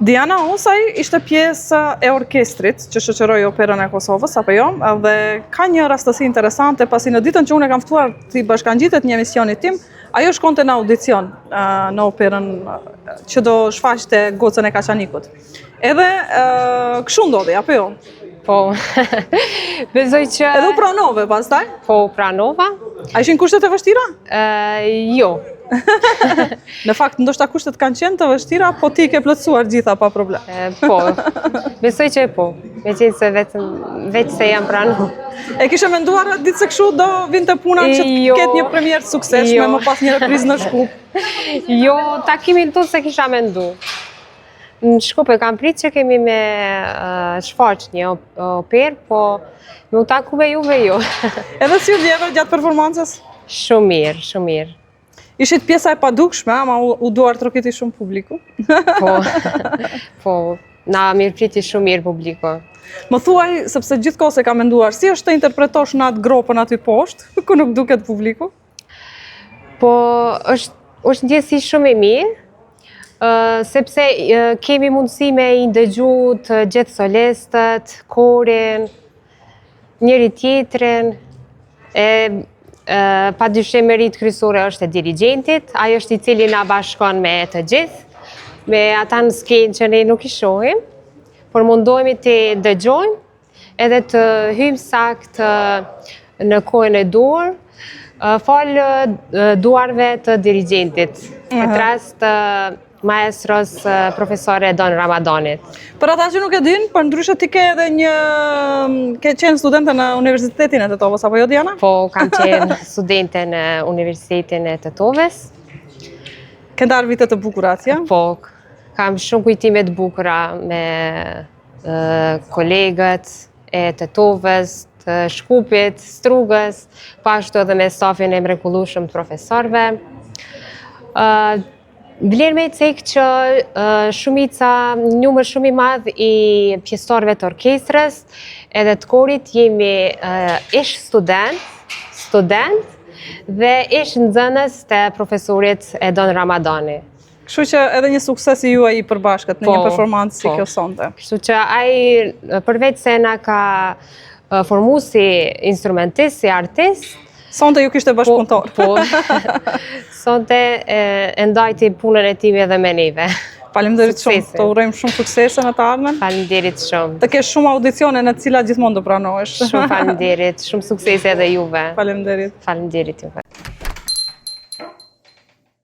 Diana Osaj ishte pjesë e orkestrit që shoqëroi Operën e Kosovës, apo jo? Dhe ka një rastësi interesante, pasi në ditën që unë e kam ftuar ti bashkangjitet një emisionit tim, ajo shkonte në audicion në Operën që do shfaqte Gocën e Kaçanikut. Edhe kështu ndodhi, apo jo? Po, besoj që... Edhe u pranove pastaj? Po, u pranova. A ishin kushtet e vështira? Jo. Në fakt, ndoshta kushtet kanë qenë të vështira, po ti ke plotësuar gjitha pa problem. Po, besoj që po. Me qenë se veç se jam pranu. E kishe menduar atë ditë se kështu do vinte puna që të ketë një premierë suksesshme, më pas një reprizë në Shkup? Jo, takimin tu se kisha mendu. Në Shkup e kam prit që kemi me shfaq një operë, po me u taku me juve jo. Edhe si u ndjeve gjatë performancës? Shumë mirë, shumë mirë. Ishit pjesa e padukshme, ama u duar trokiti shumë publiku? Po, na mirë priti shumë mirë publiku. Më thuaj, sepse gjithkohës e ka menduar, si është të interpretosh në atë gropën aty poshtë, ku nuk duket publiku? Po, është ndjesi shumë e mirë, sepse kemi mundësi me i ndëgju të gjithë solistët, korin, njëri tjetrin, pa dyshemerit kryesore është e dirigentit, ajo është i cili na bashkon me të gjithë, me ata në skenë që ne nuk i shohim, por mundohemi të dëgjojmë, edhe të hyjmë sakt në kohën e duhur, falë duarve të dirigentit. Në këtë rast maestros profesore Don Ramadanit. Për ata që nuk e din, për ndryshe ti ke qenë studente në Universitetin e Tetovës, apo jo Diana? Po, kam qenë studente në Universitetin e Tetovës. Ke ndarë vite të bukura atje? Po, kam shumë kujtime të bukura me kolegët e Tetovës, të Shkupit, Strugës, pashtu edhe me stafin e mrekullueshëm të profesorëve. Vlen me cek që numër shumë i madh i pjesëtarëve të orkestrës edhe të korit jemi ish student dhe ish nxënës të profesorit Edon Ramadani. Kështu që edhe një sukses i juaj i përbashkët në një performancë si kjo sonte. Kështu që ai përveç se na ka formu si instrumentist, si artist, sonte ju kishte bashkëpunëtor. Po, sonte e ndajti punën e time dhe me neve. Faleminderit shumë, të urojmë shumë suksese në të ardhmen. Faleminderit shumë. Të kesh shumë audicione në të cilat gjithmonë do pranohesh. Shumë faleminderit, shumë suksese edhe juve. Faleminderit. Faleminderit juve.